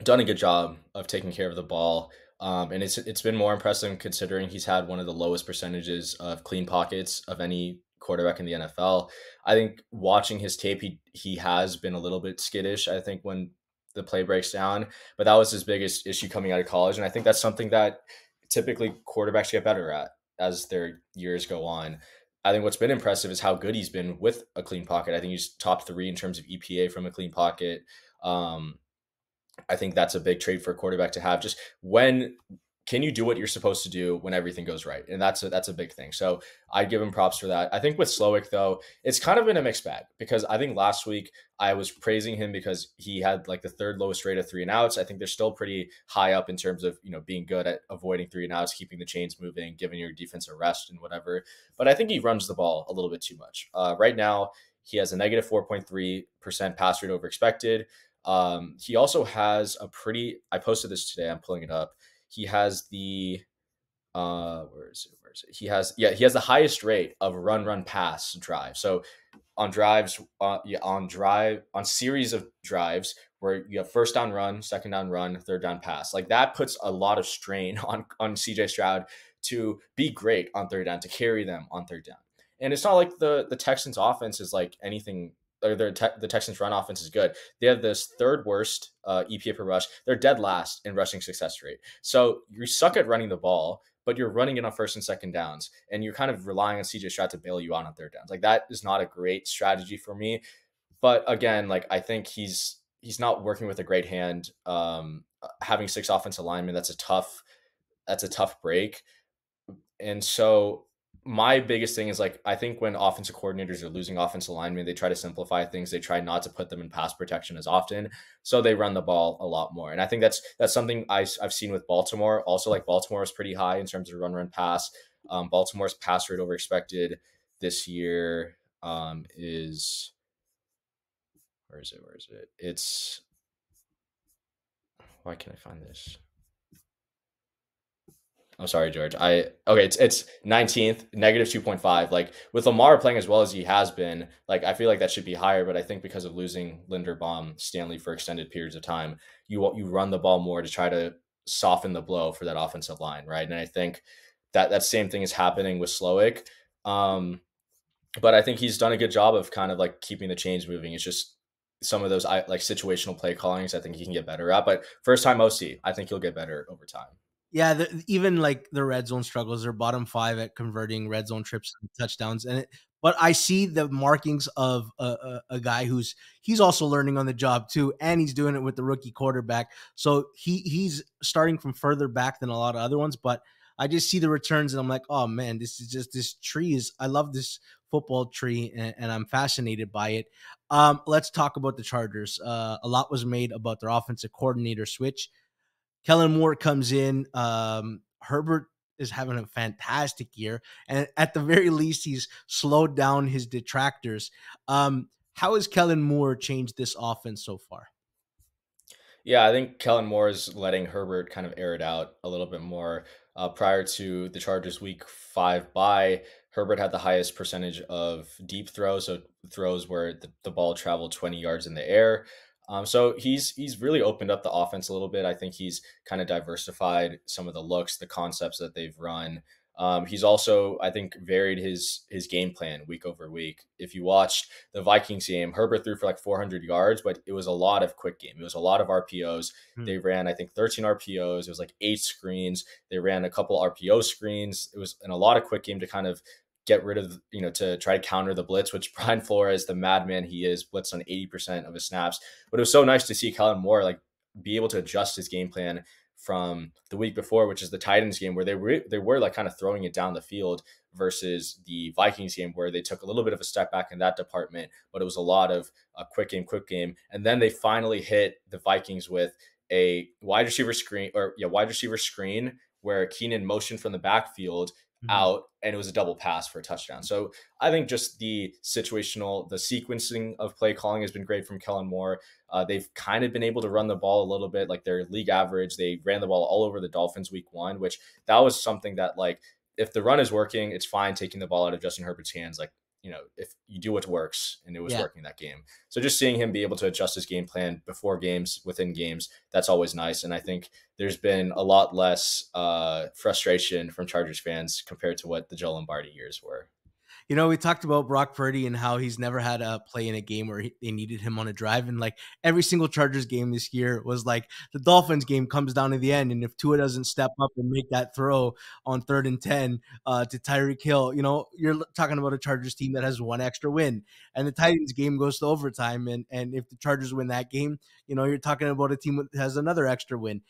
S2: done a good job of taking care of the ball. And it's been more impressive considering he's had one of the lowest percentages of clean pockets of any quarterback in the NFL. I think watching his tape, he has been a little bit skittish, I think, when the play breaks down, but that was his biggest issue coming out of college. And I think that's something that typically quarterbacks get better at as their years go on. I think what's been impressive is how good he's been with a clean pocket. I think he's top 3 in terms of EPA from a clean pocket. Um, I think that's a big trait for a quarterback to have. Just when can you do what you're supposed to do when everything goes right? And that's a big thing. So I give him props for that. I think with Slowick though, it's kind of been a mixed bag because I think last week I was praising him because he had like the 3rd lowest rate of 3 and outs. I think they're still pretty high up in terms of, being good at avoiding 3 and outs, keeping the chains moving, giving your defense a rest and whatever. But I think he runs the ball a little bit too much. Right now, he has a negative 4.3% pass rate over expected. He also has I posted this today. I'm pulling it up. He has the, where is it? He has the highest rate of run pass drive. So on drives, on series of drives where you have first down run, second down run, third down pass. Like that puts a lot of strain on CJ Stroud to be great on third down, to carry them on third down. And it's not like the Texans offense is like anything, or the Texans run offense is good. They have this 3rd worst EPA per rush. They're dead last in rushing success rate. So you suck at running the ball, but you're running it on first and second downs, and you're kind of relying on CJ Stroud to bail you out on third downs. Like that is not a great strategy for me. But again, like I think he's not working with a great hand. Having 6 offensive linemen, that's a tough break. And so my biggest thing is like I think when offensive coordinators are losing offensive linemen, they try to simplify things. They try not to put them in pass protection as often, so they run the ball a lot more. And I think that's something I've seen with Baltimore. Also, like Baltimore is pretty high in terms of run pass. Baltimore's pass rate over expected this year is where is it? Where is it? It's why can't I find this? I'm sorry, George. It's 19th, negative 2.5. Like with Lamar playing as well as he has been, like I feel like that should be higher, but I think because of losing Linderbaum, Stanley for extended periods of time, you run the ball more to try to soften the blow for that offensive line, right? And I think that same thing is happening with Slowick. But I think he's done a good job of kind of like keeping the chains moving. It's just some of those like situational play callings I think he can get better at. But first time OC, I think he'll get better over time.
S1: Yeah, even like the red zone struggles, they're bottom 5 at converting red zone trips and touchdowns. But I see the markings of a guy he's also learning on the job too, and he's doing it with the rookie quarterback. So he's starting from further back than a lot of other ones. But I just see the returns, and I'm like, oh man, this tree is. I love this football tree, and I'm fascinated by it. Let's talk about the Chargers. A lot was made about their offensive coordinator switch. Kellen Moore comes in. Herbert is having a fantastic year, and at the very least, he's slowed down his detractors. How has Kellen Moore changed this offense so far?
S2: Yeah, I think Kellen Moore is letting Herbert kind of air it out a little bit more. Prior to the Chargers Week 5 bye, Herbert had the highest percentage of deep throws, so throws where the ball traveled 20 yards in the air. So he's really opened up the offense a little bit. I think he's kind of diversified some of the looks, the concepts that they've run. He's also, I think, varied his game plan week over week. If you watched the Vikings game, Herbert threw for like 400 yards, but it was a lot of quick game. It was a lot of RPOs. They ran, I think, 13 RPOs. It was like 8 screens. They ran a couple RPO screens. It was in a lot of quick game to kind of get rid of, to try to counter the blitz, which Brian Flores, the madman he is, blitzed on 80% of his snaps. But it was so nice to see Kellen Moore like be able to adjust his game plan from the week before, which is the Titans game, where they were like kind of throwing it down the field, versus the Vikings game where they took a little bit of a step back in that department, but it was a lot of a quick game. And then they finally hit the Vikings with a wide receiver screen where Keenan motioned from the backfield
S1: Mhm.
S2: out, and it was a double pass for a touchdown. So I think just the sequencing of play calling has been great from Kellen Moore. They've kind of been able to run the ball a little bit, like their league average. They ran the ball all over the Dolphins week 1, which that was something that, like, if the run is working, it's fine taking the ball out of Justin Herbert's hands. Like, if you do what works, and it was
S1: Yeah.
S2: working that game. So just seeing him be able to adjust his game plan before games, within games, that's always nice. And I think there's been a lot less frustration from Chargers fans compared to what the Joe Lombardi years were.
S1: We talked about Brock Purdy and how he's never had a play in a game where they needed him on a drive. And like every single Chargers game this year was like the Dolphins game comes down to the end. And if Tua doesn't step up and make that throw on 3rd and 10 to Tyreek Hill, you're talking about a Chargers team that has one extra win. And the Titans game goes to overtime. And if the Chargers win that game, you're talking about a team that has another extra win.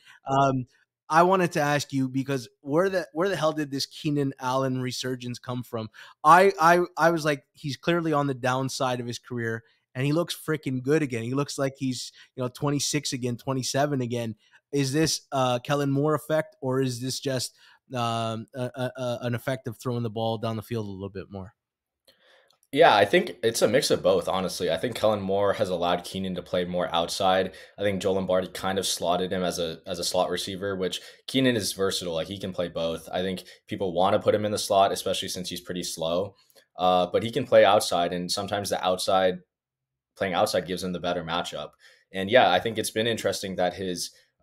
S1: I wanted to ask you, because where the hell did this Keenan Allen resurgence come from? I was like, he's clearly on the downside of his career, and he looks freaking good again. He looks like he's 26 again, 27 again. Is this Kellen Moore effect, or is this just an effect of throwing the ball down the field a little bit more?
S2: Yeah, I think it's a mix of both, honestly. I think Kellen Moore has allowed Keenan to play more outside. I think Joe Lombardi kind of slotted him as a slot receiver, which Keenan is versatile. Like, he can play both. I think people want to put him in the slot, especially since he's pretty slow. But he can play outside, and sometimes the outside playing outside gives him the better matchup. And yeah, I think it's been interesting that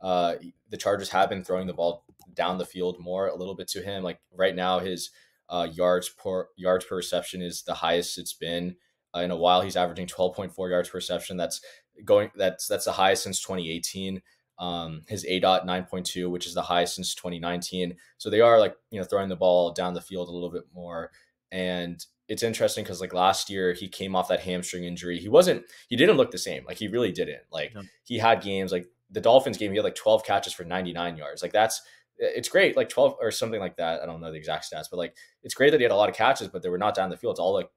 S2: the Chargers have been throwing the ball down the field more a little bit to him. Like right now, his yards per reception is the highest it's been in a while. He's averaging 12.4 yards per reception. That's the highest since 2018. His A dot 9.2, which is the highest since 2019. So they are, like, throwing the ball down the field a little bit more. And it's interesting because, like, last year he came off that hamstring injury. He didn't look the same. Like, he really didn't. Like,
S1: Yeah,
S2: he had games like the Dolphins game. He had like 12 catches for 99 yards. Like, it's great. Like 12 or something like that. I don't know the exact stats, but like, it's great that he had a lot of catches, but they were not down the field. It's all like,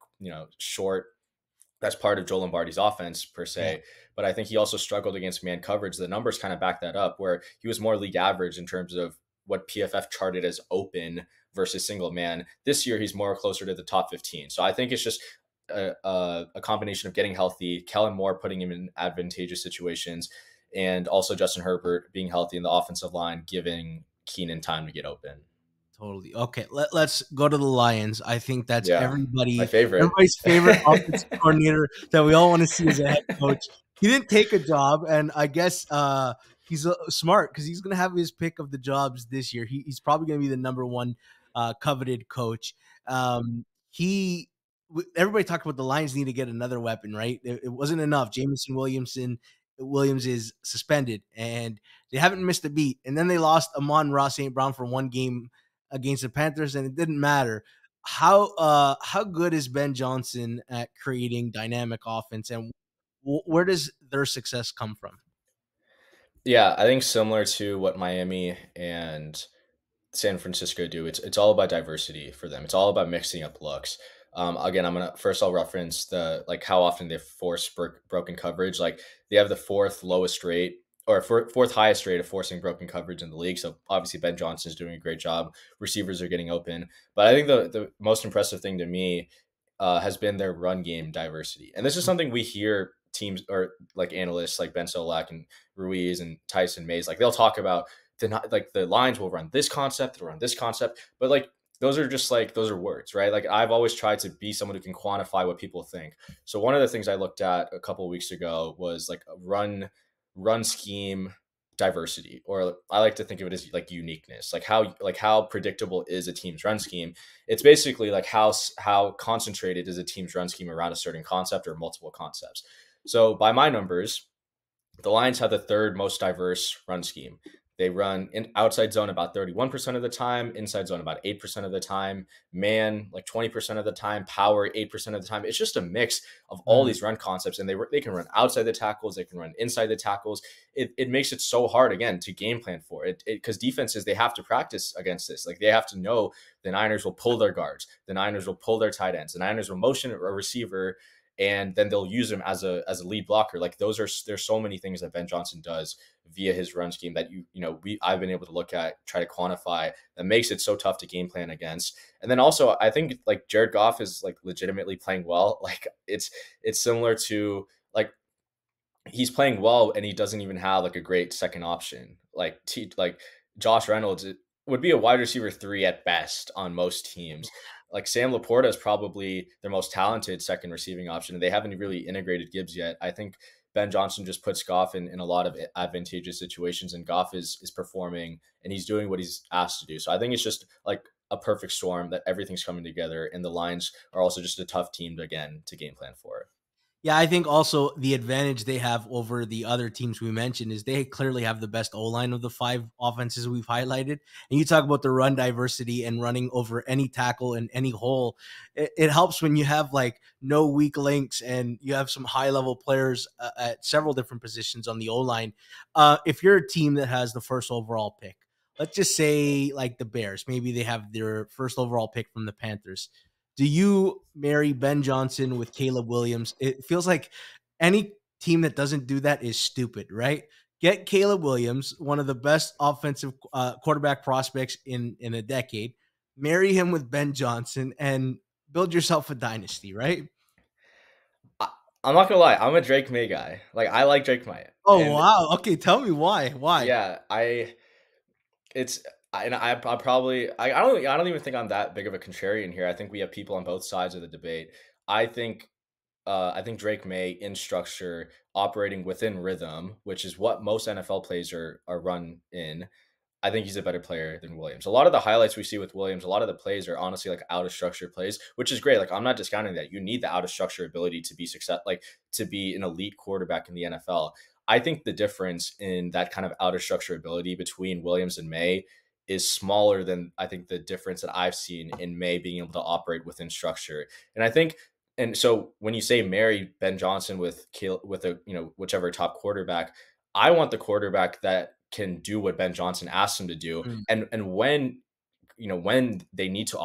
S2: short. That's part of Joe Lombardi's offense per
S1: yeah,
S2: se. But I think he also struggled against man coverage. The numbers kind of back that up, where he was more league average in terms of what PFF charted as open versus single man. This year, he's more closer to the top 15. So I think it's just a combination of getting healthy, Kellen Moore putting him in advantageous situations, and also Justin Herbert being healthy in the offensive line, giving Keenan time to get open.
S1: totally. Okay, let's go to the Lions. I think that's
S2: Yeah, my favorite.
S1: everybody's favorite offensive coordinator that we all want to see as a head coach. He didn't take a job, and I guess he's smart because he's going to have his pick of the jobs this year. He's probably going to be the number one coveted coach. He Everybody talked about the Lions need to get another weapon, right? It wasn't enough. Jameson Williams is suspended, and they haven't missed a beat. And then they lost Amon-Ra St. Brown for one game against the Panthers, and it didn't matter. How good is Ben Johnson at creating dynamic offense, and where does their success come from?
S2: Yeah, I think similar to what Miami and San Francisco do. It's all about diversity for them. It's all about mixing up looks. Again, I'll reference the, like, how often they force broken coverage. Like, they have the fourth lowest rate, or fourth highest rate of forcing broken coverage in the league. So obviously Ben Johnson is doing a great job. Receivers are getting open, but I think the most impressive thing to me has been their run game diversity. And this is something we hear teams, or like analysts like Ben Solak and Ruiz and Tyson Mays, like, they'll talk about the lines will run this concept, they'll run this concept, but like, those are words, right? Like, I've always tried to be someone who can quantify what people think. So one of the things I looked at a couple of weeks ago was like a run scheme diversity, or I like to think of it as like uniqueness. Like how predictable is a team's run scheme? It's basically like how concentrated is a team's run scheme around a certain concept or multiple concepts. So by my numbers, the Lions have the third most diverse run scheme. They run in outside zone about 31% of the time, inside zone about 8% of the time, man like 20% of the time, power 8% of the time. It's just a mix of all
S1: Mm.
S2: these run concepts, and they can run outside the tackles, they can run inside the tackles. It makes it so hard again to game plan for it, because defenses, they have to practice against this. Like, they have to know the Niners will pull their guards, the Niners will pull their tight ends, the Niners will motion a receiver, and then they'll use him as a lead blocker. Like, there's so many things that Ben Johnson does via his run scheme that I've been able to look at, try to quantify, that makes it so tough to game plan against. And then also, I think like Jared Goff is like legitimately playing well. Like, it's similar to like, he's playing well and he doesn't even have like a great second option. Like Josh Reynolds would be a wide receiver 3 at best on most teams. Like, Sam Laporta is probably their most talented second receiving option, and they haven't really integrated Gibbs yet. I think Ben Johnson just puts Goff in a lot of advantageous situations, and Goff is performing and he's doing what he's asked to do. So I think it's just like a perfect storm that everything's coming together, and the Lions are also just a tough team to game plan for.
S1: Yeah, I think also the advantage they have over the other teams we mentioned is they clearly have the best O-line of the 5 offenses we've highlighted. And you talk about the run diversity and running over any tackle and any hole. It helps when you have like no weak links and you have some high-level players at several different positions on the O-line. If you're a team that has the first overall pick, let's just say like the Bears, maybe they have their first overall pick from the Panthers. Do you marry Ben Johnson with Caleb Williams? It feels like any team that doesn't do that is stupid, right? Get Caleb Williams, one of the best offensive quarterback prospects in a decade. Marry him with Ben Johnson and build yourself a dynasty, right?
S2: I, I'm not gonna lie, I'm a Drake May guy. Like, I like Drake May,
S1: Oh
S2: and
S1: wow. Okay, tell me why. Why?
S2: yeah, it's and I probably I don't even think I'm that big of a contrarian here. I think we have people on both sides of the debate. I think I think Drake May, in structure, operating within rhythm, which is what most NFL plays are run in. I think he's a better player than Williams. A lot of the highlights we see with Williams, a lot of the plays are honestly like out of structure plays, which is great. Like, I'm not discounting that. You need the out of structure ability to be success, like to be an elite quarterback in the NFL. I think the difference in that kind of out of structure ability between Williams and May is smaller than I think the difference that I've seen in May being able to operate within structure. And I think, and so when you say marry Ben Johnson with a whichever top quarterback, I want the quarterback that can do what Ben Johnson asks him to do,
S1: Mm.
S2: and when they need to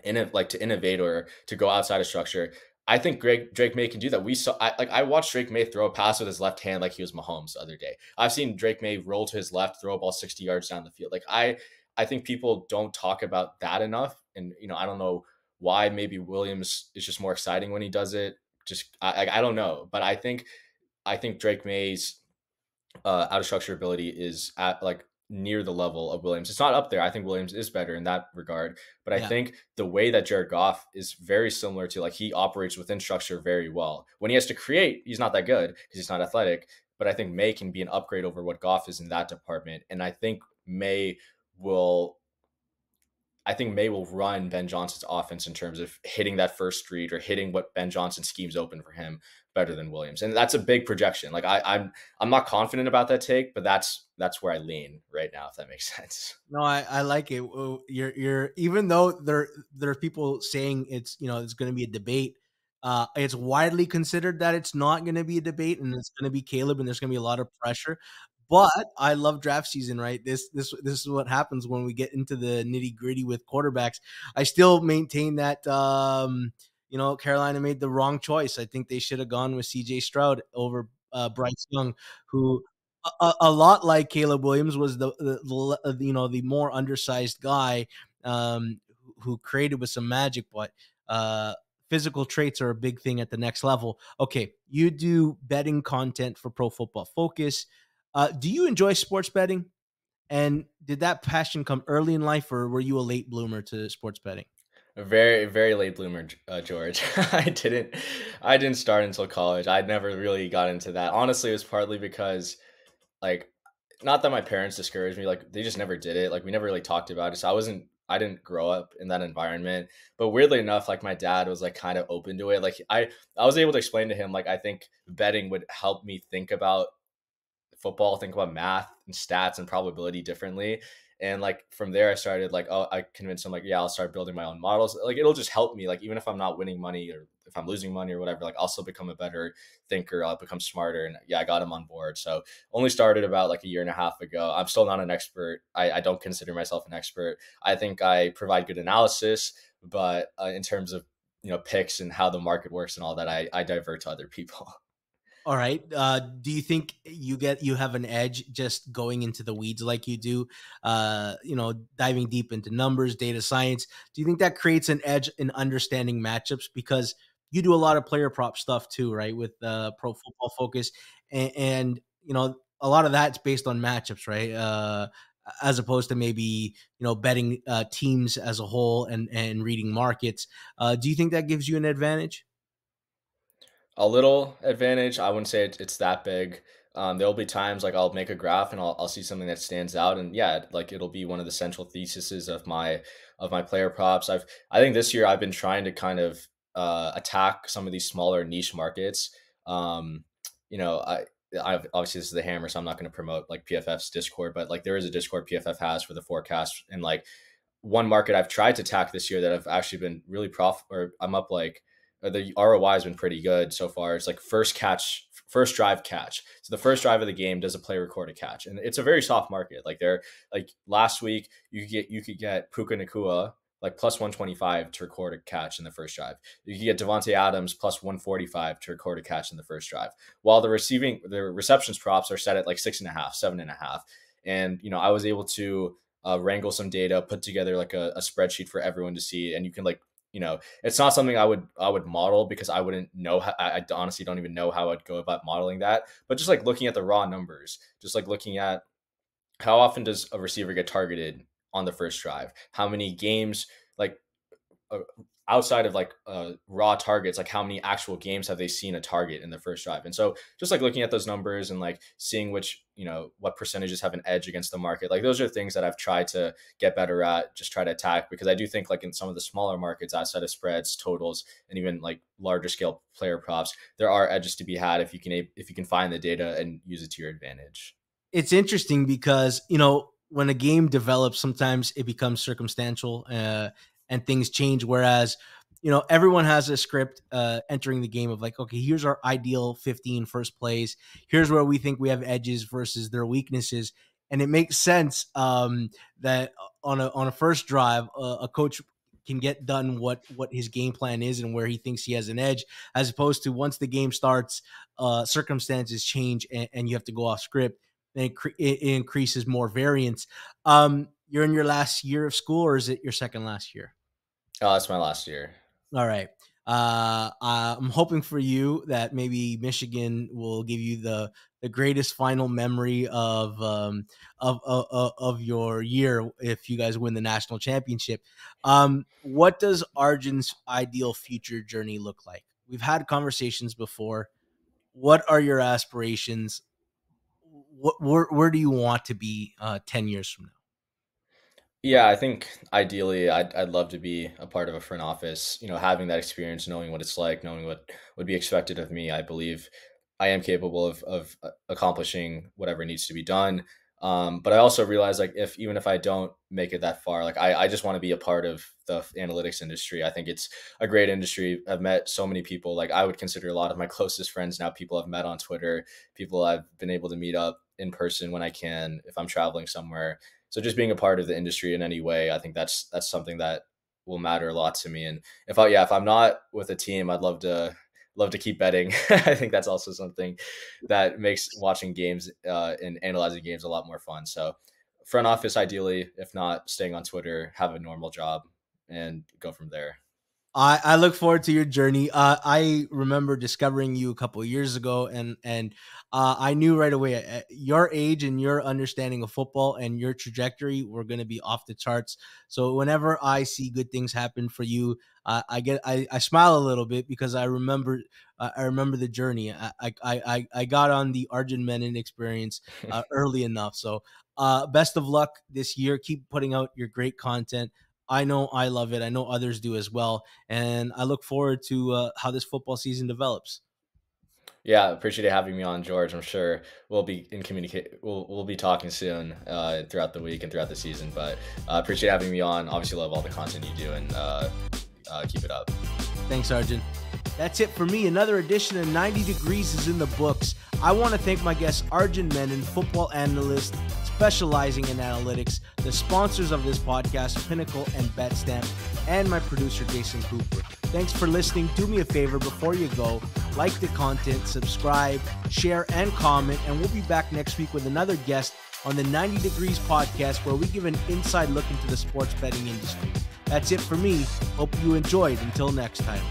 S2: to innovate or to go outside of structure. I think Drake May can do that. I watched Drake May throw a pass with his left hand like he was Mahomes the other day. I've seen Drake May roll to his left, throw a ball 60 yards down the field. Like, I think people don't talk about that enough, and I don't know why. Maybe Williams is just more exciting when he does it. Just I don't know, but I think Drake May's out of structure ability is at like near the level of Williams. It's not up there. I think Williams is better in that regard, but I
S1: Yeah.
S2: think the way that Jared Goff is very similar to, like, he operates within structure very well. When he has to create, he's not that good because he's not athletic. But I think May can be an upgrade over what Goff is in that department, and will I think May will run Ben Johnson's offense in terms of hitting that first read or hitting what Ben Johnson schemes open for him better than Williams. And that's a big projection. Like, I'm not confident about that take, but that's where I lean right now, if that makes sense.
S1: No, I like it. You're even though there are people saying it's it's going to be a debate. It's widely considered that it's not going to be a debate and it's going to be Caleb and there's going to be a lot of pressure. But I love draft season, right? This is what happens when we get into the nitty gritty with quarterbacks. I still maintain that Carolina made the wrong choice. I think they should have gone with C.J. Stroud over Bryce Young, who a lot like Caleb Williams was the more undersized guy who created with some magic, but physical traits are a big thing at the next level. Okay, you do betting content for Pro Football Focus. Do you enjoy sports betting? And did that passion come early in life, or were you a late bloomer to sports betting?
S2: A very, very late bloomer, George. I didn't start until college. I never really got into that. Honestly, it was partly because, like, not that my parents discouraged me, like, they just never did it. Like, we never really talked about it. So I didn't grow up in that environment. But weirdly enough, like, my dad was like kind of open to it. Like, I was able to explain to him, like, I think betting would help me football, think about math and stats and probability differently. And like from there, I started like, oh, I convinced him like, yeah, I'll start building my own models. Like it'll just help me. Like even if I'm not winning money or if I'm losing money or whatever, like I'll still become a better thinker. I'll become smarter. And yeah, I got him on board. So only started about like a year and a half ago. I'm still not an expert. I don't consider myself an expert. I think I provide good analysis, but in terms of picks and how the market works and all that, I divert to other people.
S1: All right. Do you think you have an edge just going into the weeds like you do? Diving deep into numbers, data science. Do you think that creates an edge in understanding matchups because you do a lot of player prop stuff too, right? With Pro Football Focus, and a lot of that's based on matchups, right? As opposed to maybe betting teams as a whole and reading markets. Do you think that gives you an advantage?
S2: A little advantage. I wouldn't say it's that big. There'll be times like I'll make a graph and I'll see something that stands out, and yeah, like it'll be one of the central theses of my player props. I think this year I've been trying to kind of attack some of these smaller niche markets. Um, you know, I've obviously this is the hammer, so I'm not going to promote like PFF's Discord, but like there is a Discord PFF has for the forecast, and like one market I've tried to tack this year that I've actually been really or I'm up like the ROI has been pretty good so far. It's like first drive catch. So the first drive of the game does a player record a catch, and it's a very soft market. Like they're like last week you could get Puka Nakua like plus 125 to record a catch in the first drive. You could get Devontae Adams plus 145 to record a catch in the first drive. While the receptions props are set at like 6.5, 7.5. And I was able to wrangle some data, put together like a spreadsheet for everyone to see, and you can like it's not something I would model because I wouldn't know how, I honestly don't even know how I'd go about modeling that, but just like looking at the raw numbers, just like looking at how often does a receiver get targeted on the first drive, how many games, like uh, outside of like raw targets, like how many actual games have they seen a target in the first drive. And so just like looking at those numbers and like seeing which what percentages have an edge against the market, like those are things that I've tried to get better at, just try to attack, because I do think like in some of the smaller markets outside of spreads, totals, and even like larger scale player props, there are edges to be had if you can find the data and use it to your advantage.
S1: It's interesting because when a game develops, sometimes it becomes circumstantial and things change. Whereas everyone has a script entering the game of like, okay, here's our ideal 15 first plays. Here's where we think we have edges versus their weaknesses, and it makes sense that on a first drive, a coach can get done what his game plan is and where he thinks he has an edge, as opposed to once the game starts, circumstances change and you have to go off script, and it increases more variance. You're in your last year of school, or is it your second last year?
S2: Oh, that's my last year.
S1: All right. I'm hoping for you that maybe Michigan will give you the greatest final memory of your year if you guys win the national championship. What does Arjun's ideal future journey look like? We've had conversations before. What are your aspirations? Where do you want to be 10 years from now?
S2: Yeah, I think ideally I'd love to be a part of a front office, having that experience, knowing what it's like, knowing what would be expected of me. I believe I am capable of accomplishing whatever needs to be done. But I also realize like even if I don't make it that far, like I just want to be a part of the analytics industry. I think it's a great industry. I've met so many people. Like I would consider a lot of my closest friends now people I've met on Twitter, people I've been able to meet up in person when I can, if I'm traveling somewhere. So just being a part of the industry in any way, I think that's something that will matter a lot to me. And if I'm not with a team, I'd love to keep betting. I think that's also something that makes watching games and analyzing games a lot more fun. So front office ideally, if not staying on Twitter, have a normal job and go from there.
S1: I look forward to your journey. I remember discovering you a couple of years ago, and I knew right away your age and your understanding of football and your trajectory were going to be off the charts. So whenever I see good things happen for you, I smile a little bit because I remember the journey. I got on the Arjun Menon experience early enough. So best of luck this year. Keep putting out your great content. I know I love it. I know others do as well. And I look forward to how this football season develops.
S2: Yeah, appreciate having me on, George. I'm sure we'll be in communicate. We'll be talking soon throughout the week and throughout the season. But appreciate having me on. Obviously, love all the content you do, and keep it up.
S1: Thanks, Arjun. That's it for me. Another edition of 90 Degrees is in the books. I want to thank my guest, Arjun Menon, football analyst specializing in analytics, the sponsors of this podcast, Pinnacle and BetStamp, and my producer, Jason Cooper. Thanks for listening. Do me a favor before you go. Like the content, subscribe, share, and comment. And we'll be back next week with another guest on the 90 Degrees podcast, where we give an inside look into the sports betting industry. That's it for me. Hope you enjoyed. Until next time.